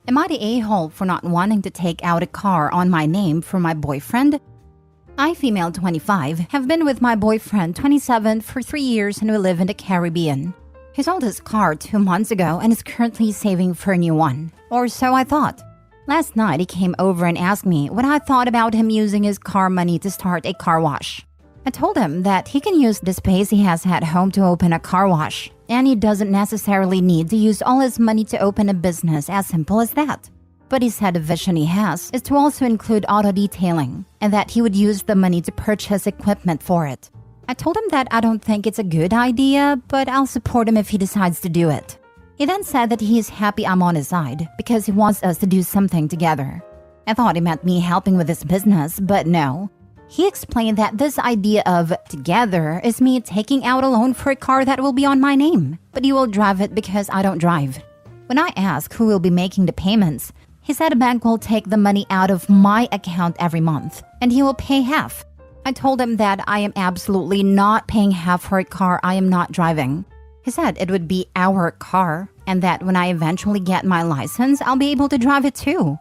Am I the a-hole for not wanting to take out a car on my name for my boyfriend? I, female 25, have been with my boyfriend 27 for 3 years and we live in the Caribbean. He sold his car 2 months ago and is currently saving for a new one. Or so I thought. Last night he came over and asked me what I thought about him using his car money to start a car wash. I told him that he can use the space he has at home to open a car wash, and he doesn't necessarily need to use all his money to open a business, as simple as that. But he said the vision he has is to also include auto detailing, and that he would use the money to purchase equipment for it. I told him that I don't think it's a good idea, but I'll support him if he decides to do it. He then said that he is happy I'm on his side because he wants us to do something together. I thought he meant me helping with his business, but no. He explained that this idea of together is me taking out a loan for a car that will be on my name, but he will drive it because I don't drive. When I asked who will be making the payments, he said a bank will take the money out of my account every month, and he will pay half. I told him that I am absolutely not paying half for a car I am not driving. He said it would be our car, and that when I eventually get my license, I'll be able to drive it too.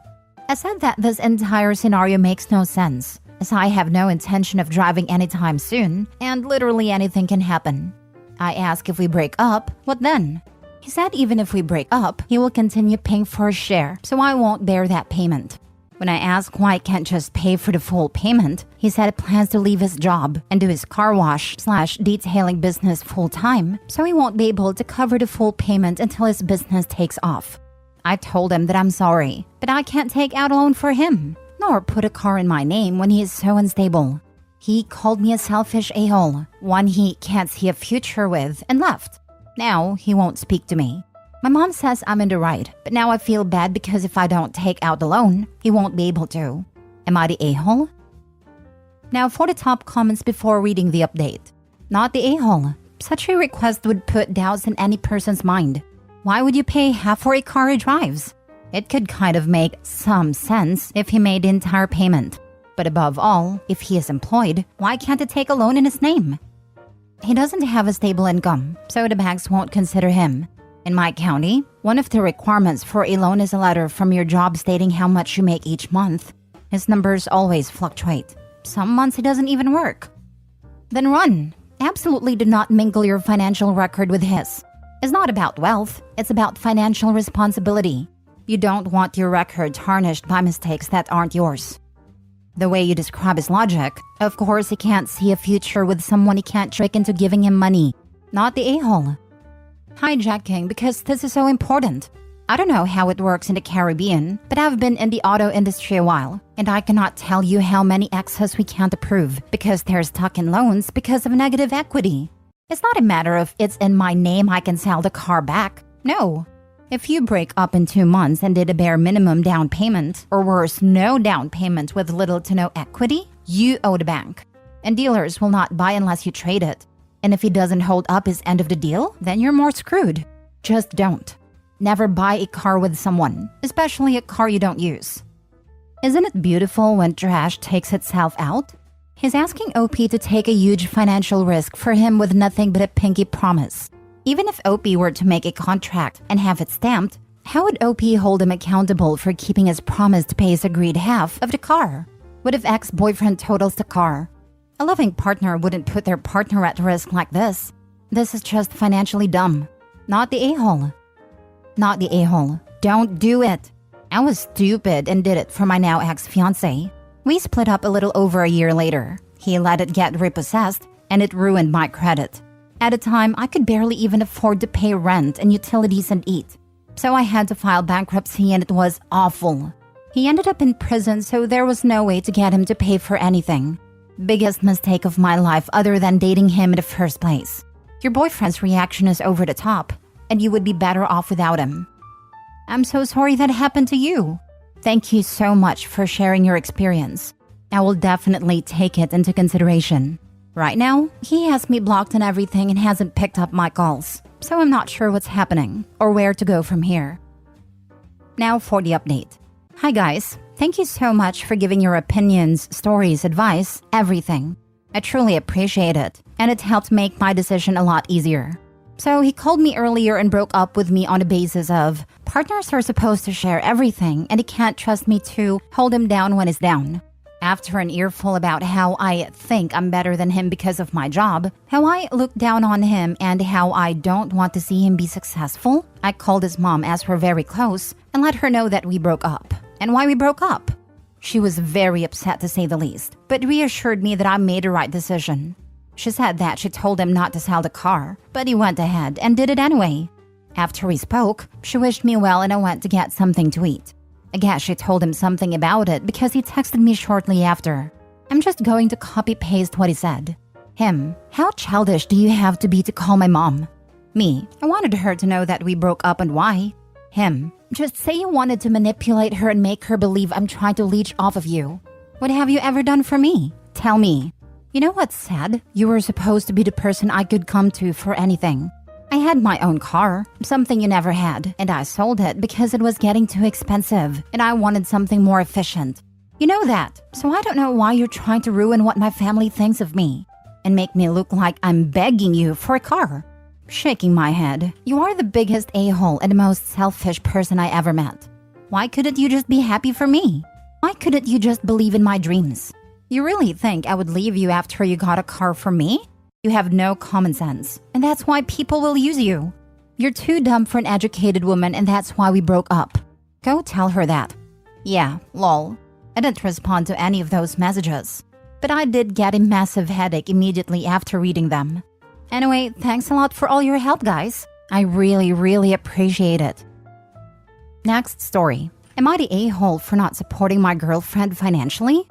I said that this entire scenario makes no sense, as I have no intention of driving anytime soon, and literally anything can happen. I asked if we break up, what then? He said even if we break up, he will continue paying for a share, so I won't bear that payment. When I asked why he can't just pay for the full payment, he said he plans to leave his job and do his car wash/detailing business full-time, so he won't be able to cover the full payment until his business takes off. I told him that I'm sorry, but I can't take out a loan for him, nor put a car in my name when he is so unstable. He called me a selfish a-hole, one he can't see a future with, and left. Now he won't speak to me. My mom says I'm in the right, but now I feel bad because if I don't take out the loan, he won't be able to. Am I the a-hole? Now for the top comments before reading the update. Not the a-hole. Such a request would put doubts in any person's mind. Why would you pay half for a car he drives? It could kind of make some sense if he made the entire payment. But above all, if he is employed, why can't he take a loan in his name? He doesn't have a stable income, so the banks won't consider him. In my county, one of the requirements for a loan is a letter from your job stating how much you make each month. His numbers always fluctuate. Some months he doesn't even work. Then run. Absolutely do not mingle your financial record with his. It's not about wealth, it's about financial responsibility. You don't want your record tarnished by mistakes that aren't yours. The way you describe his logic, of course he can't see a future with someone he can't trick into giving him money. Not the a-hole. Hijacking because this is so important. I don't know how it works in the Caribbean, but I've been in the auto industry a while, and I cannot tell you how many excess we can't approve because they're stuck in loans because of negative equity. It's not a matter of it's in my name I can sell the car back. No. If you break up in 2 months and did a bare minimum down payment, or worse, no down payment with little to no equity, you owe the bank. And dealers will not buy unless you trade it. And if he doesn't hold up his end of the deal, then you're more screwed. Just don't. Never buy a car with someone, especially a car you don't use. Isn't it beautiful when trash takes itself out? He's asking OP to take a huge financial risk for him with nothing but a pinky promise. Even if OP were to make a contract and have it stamped, how would OP hold him accountable for keeping his promise to pay his agreed half of the car? What if ex-boyfriend totals the car? A loving partner wouldn't put their partner at risk like this. This is just financially dumb. Not the a-hole. Not the a-hole. Don't do it. I was stupid and did it for my now ex-fiancé. We split up a little over a year later. He let it get repossessed, and it ruined my credit. At the time, I could barely even afford to pay rent and utilities and eat. So I had to file bankruptcy and it was awful. He ended up in prison, so there was no way to get him to pay for anything. Biggest mistake of my life other than dating him in the first place. Your boyfriend's reaction is over the top, and you would be better off without him. I'm so sorry that happened to you. Thank you so much for sharing your experience. I will definitely take it into consideration. Right now, he has me blocked on everything and hasn't picked up my calls, so I'm not sure what's happening or where to go from here. Now for the update. Hi guys, thank you so much for giving your opinions, stories, advice, everything. I truly appreciate it, and it helped make my decision a lot easier. So he called me earlier and broke up with me on the basis of partners are supposed to share everything and he can't trust me to hold him down when he's down. After an earful about how I think I'm better than him because of my job, how I look down on him, and how I don't want to see him be successful, I called his mom as we're very close and let her know that we broke up and why we broke up. She was very upset to say the least, but reassured me that I made the right decision. She said that she told him not to sell the car, but he went ahead and did it anyway. After we spoke, she wished me well and I went to get something to eat. I guess she told him something about it because he texted me shortly after. I'm just going to copy-paste what he said. Him: how childish do you have to be to call my mom? Me: I wanted her to know that we broke up and why. Him: just say you wanted to manipulate her and make her believe I'm trying to leech off of you. What have you ever done for me? Tell me. You know what's sad? You were supposed to be the person I could come to for anything. I had my own car, something you never had, and I sold it because it was getting too expensive, and I wanted something more efficient. You know that, so I don't know why you're trying to ruin what my family thinks of me, and make me look like I'm begging you for a car. Shaking my head, you are the biggest a-hole and the most selfish person I ever met. Why couldn't you just be happy for me? Why couldn't you just believe in my dreams? You really think I would leave you after you got a car from me? You have no common sense, and that's why people will use you. You're too dumb for an educated woman, and that's why we broke up. Go tell her that. Yeah, lol. I didn't respond to any of those messages, but I did get a massive headache immediately after reading them. Anyway, thanks a lot for all your help, guys. I really appreciate it. Next story. Am I the a-hole for not supporting my girlfriend financially?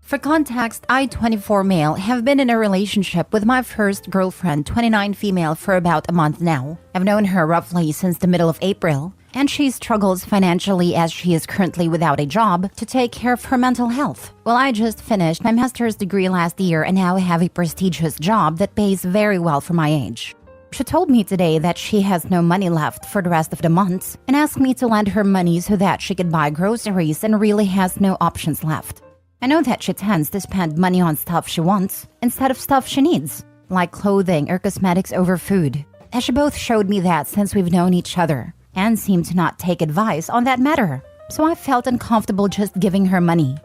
For context, I, 24 male, have been in a relationship with my first girlfriend, 29 female, for about a month now. I've known her roughly since the middle of April, and she struggles financially as she is currently without a job to take care of her mental health. Well, I just finished my master's degree last year and now have a prestigious job that pays very well for my age. She told me today that she has no money left for the rest of the months and asked me to lend her money so that she could buy groceries and really has no options left. I know that she tends to spend money on stuff she wants instead of stuff she needs, like clothing or cosmetics over food, as she both showed me that since we've known each other, and seemed to not take advice on that matter, so I felt uncomfortable just giving her money.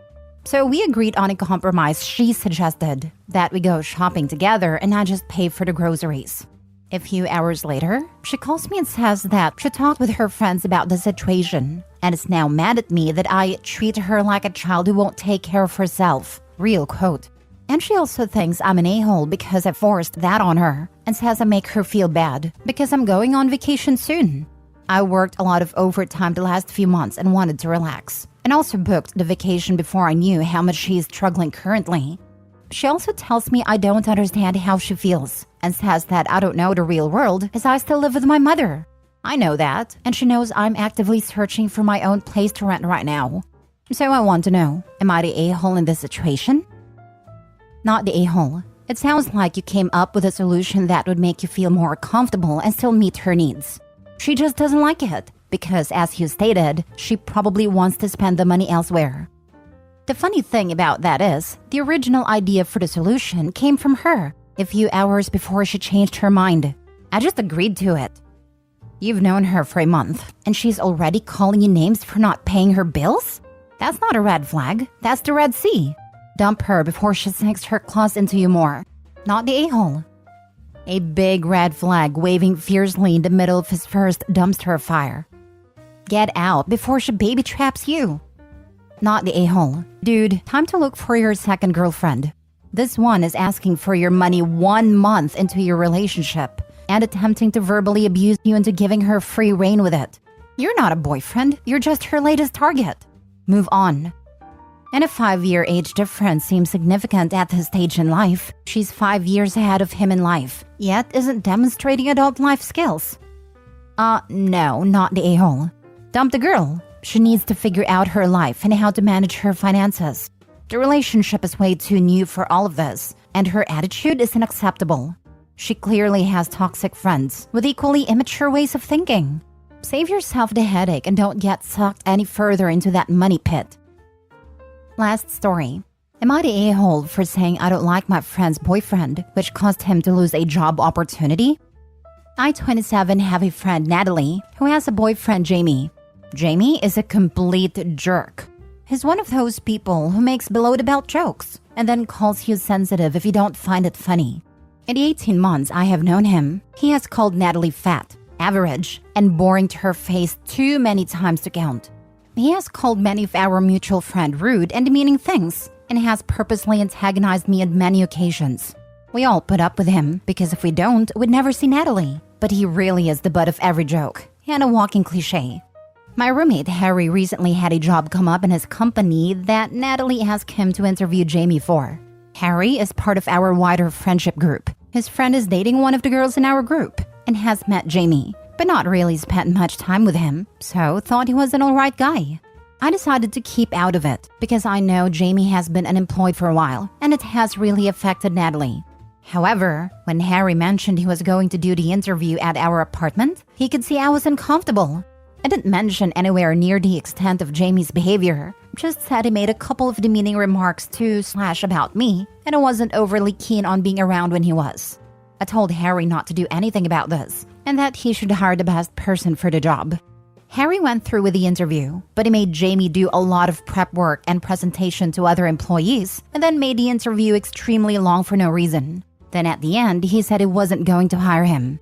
So we agreed on a compromise. She suggested that we go shopping together and I just pay for the groceries. A few hours later, she calls me and says that she talked with her friends about the situation and is now mad at me that I treat her like a child who won't take care of herself. Real quote. And she also thinks I'm an a-hole because I forced that on her and says I make her feel bad because I'm going on vacation soon. I worked a lot of overtime the last few months and wanted to relax, and also booked the vacation before I knew how much she is struggling currently. She also tells me I don't understand how she feels and says that I don't know the real world as I still live with my mother. I know that, and she knows I'm actively searching for my own place to rent right now. So I want to know, am I the a-hole in this situation? Not the a-hole. It sounds like you came up with a solution that would make you feel more comfortable and still meet her needs. She just doesn't like it, because as you stated, she probably wants to spend the money elsewhere. The funny thing about that is, the original idea for the solution came from her a few hours before she changed her mind. I just agreed to it. You've known her for a month, and she's already calling you names for not paying her bills? That's not a red flag, that's the Red Sea. Dump her before she sinks her claws into you more. Not the a-hole. A big red flag waving fiercely in the middle of his first dumpster fire. Get out before she baby traps you. Not the a-hole. Dude, time to look for your second girlfriend. This one is asking for your money 1 month into your relationship and attempting to verbally abuse you into giving her free rein with it. You're not a boyfriend, you're just her latest target. Move on. And a 5-year age difference seems significant at this stage in life. She's 5 years ahead of him in life, yet isn't demonstrating adult life skills. No, not the a-hole. Dump the girl. She needs to figure out her life and how to manage her finances. The relationship is way too new for all of this, and her attitude is unacceptable. She clearly has toxic friends with equally immature ways of thinking. Save yourself the headache and don't get sucked any further into that money pit. Last story. Am I the a-hole for saying I don't like my friend's boyfriend, which caused him to lose a job opportunity? I, 27, have a friend, Natalie, who has a boyfriend, Jamie. Jamie is a complete jerk. He's one of those people who makes below-the-belt jokes and then calls you sensitive if you don't find it funny. In the 18 months I have known him, he has called Natalie fat, average, and boring to her face too many times to count. He has called many of our mutual friends rude and demeaning things, and has purposely antagonized me on many occasions. We all put up with him because if we don't, we'd never see Natalie. But he really is the butt of every joke, and a walking cliche. My roommate Harry recently had a job come up in his company that Natalie asked him to interview Jamie for. Harry is part of our wider friendship group. His friend is dating one of the girls in our group and has met Jamie, but not really spent much time with him, so thought he was an alright guy. I decided to keep out of it because I know Jamie has been unemployed for a while and it has really affected Natalie. However, when Harry mentioned he was going to do the interview at our apartment, he could see I was uncomfortable. I didn't mention anywhere near the extent of Jamie's behavior, just said he made a couple of demeaning remarks to/about me, and I wasn't overly keen on being around when he was. I told Harry not to do anything about this, and that he should hire the best person for the job. Harry went through with the interview, but he made Jamie do a lot of prep work and presentation to other employees, and then made the interview extremely long for no reason. Then at the end, he said he wasn't going to hire him.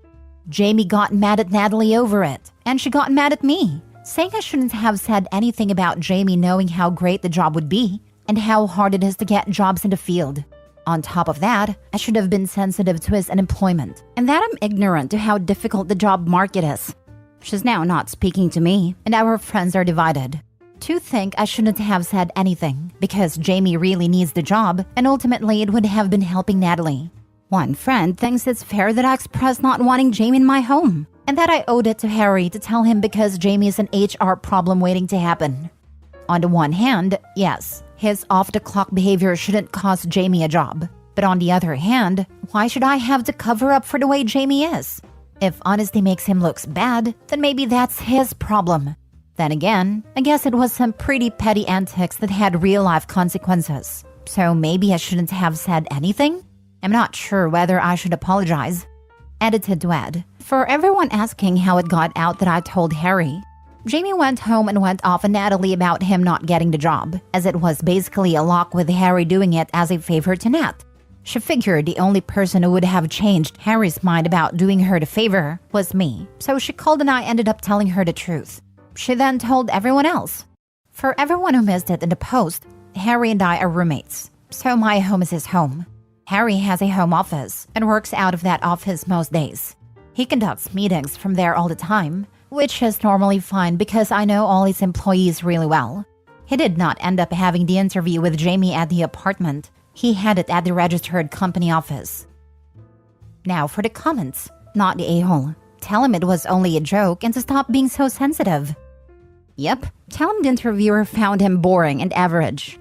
Jamie got mad at Natalie over it, and she got mad at me, saying I shouldn't have said anything about Jamie knowing how great the job would be and how hard it is to get jobs in the field. On top of that, I should have been sensitive to his unemployment and that I'm ignorant to how difficult the job market is. She's now not speaking to me, and our friends are divided. Two think I shouldn't have said anything because Jamie really needs the job, and ultimately it would have been helping Natalie. One friend thinks it's fair that I expressed not wanting Jamie in my home, and that I owed it to Harry to tell him because Jamie is an HR problem waiting to happen. On the one hand, yes, his off-the-clock behavior shouldn't cost Jamie a job. But on the other hand, why should I have to cover up for the way Jamie is? If honesty makes him look bad, then maybe that's his problem. Then again, I guess it was some pretty petty antics that had real-life consequences. So maybe I shouldn't have said anything? I'm not sure whether I should apologize. Edited to add, for everyone asking how it got out that I told Harry, Jamie went home and went off on Natalie about him not getting the job, as it was basically a lock with Harry doing it as a favor to Nat. She figured the only person who would have changed Harry's mind about doing her the favor was me, so she called and I ended up telling her the truth. She then told everyone else. For everyone who missed it in the post, Harry and I are roommates, so my home is his home. Harry has a home office and works out of that office most days. He conducts meetings from there all the time, which is normally fine because I know all his employees really well. He did not end up having the interview with Jamie at the apartment. He had it at the registered company office. Now for the comments. Not the a-hole. Tell him it was only a joke and to stop being so sensitive. Yep, tell him the interviewer found him boring and average.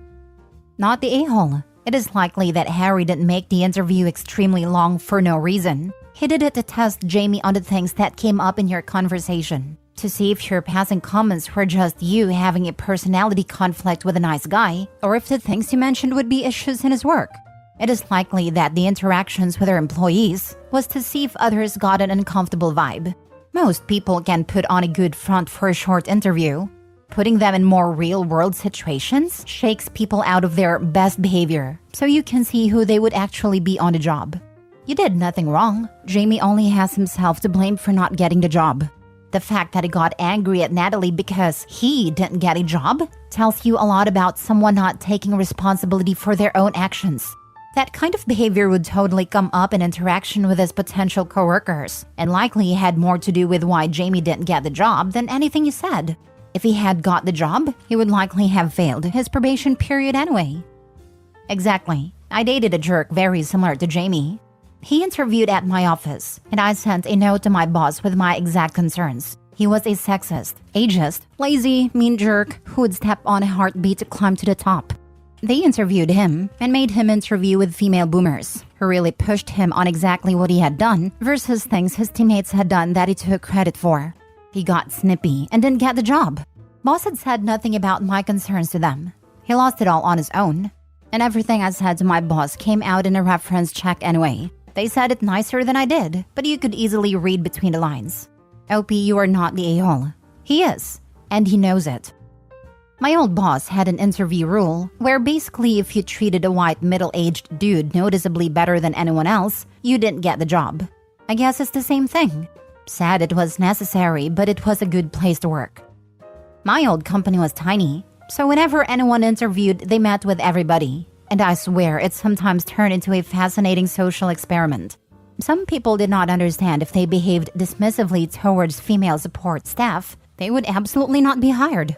Not the a-hole. It is likely that Harry didn't make the interview extremely long for no reason. He did it to test Jamie on the things that came up in your conversation, to see if your passing comments were just you having a personality conflict with a nice guy, or if the things you mentioned would be issues in his work. It is likely that the interactions with our employees was to see if others got an uncomfortable vibe. Most people can put on a good front for a short interview. Putting them in more real-world situations shakes people out of their best behavior, so you can see who they would actually be on the job. You did nothing wrong. Jamie only has himself to blame for not getting the job. The fact that he got angry at Natalie because he didn't get a job tells you a lot about someone not taking responsibility for their own actions. That kind of behavior would totally come up in interaction with his potential coworkers, and likely had more to do with why Jamie didn't get the job than anything you said. If he had got the job, he would likely have failed his probation period anyway. Exactly. I dated a jerk very similar to Jamie. He interviewed at my office, and I sent a note to my boss with my exact concerns. He was a sexist, ageist, lazy, mean jerk who would step on a heartbeat to climb to the top. They interviewed him and made him interview with female boomers, who really pushed him on exactly what he had done versus things his teammates had done that he took credit for. He got snippy and didn't get the job. Boss had said nothing about my concerns to them. He lost it all on his own. And everything I said to my boss came out in a reference check anyway. They said it nicer than I did, but you could easily read between the lines. OP, you are not the a-hole. He is, and he knows it. My old boss had an interview rule where basically if you treated a white middle-aged dude noticeably better than anyone else, you didn't get the job. I guess it's the same thing. Sad it was necessary, but it was a good place to work. My old company was tiny, so whenever anyone interviewed, they met with everybody. And I swear it sometimes turned into a fascinating social experiment. Some people did not understand if they behaved dismissively towards female support staff, they would absolutely not be hired.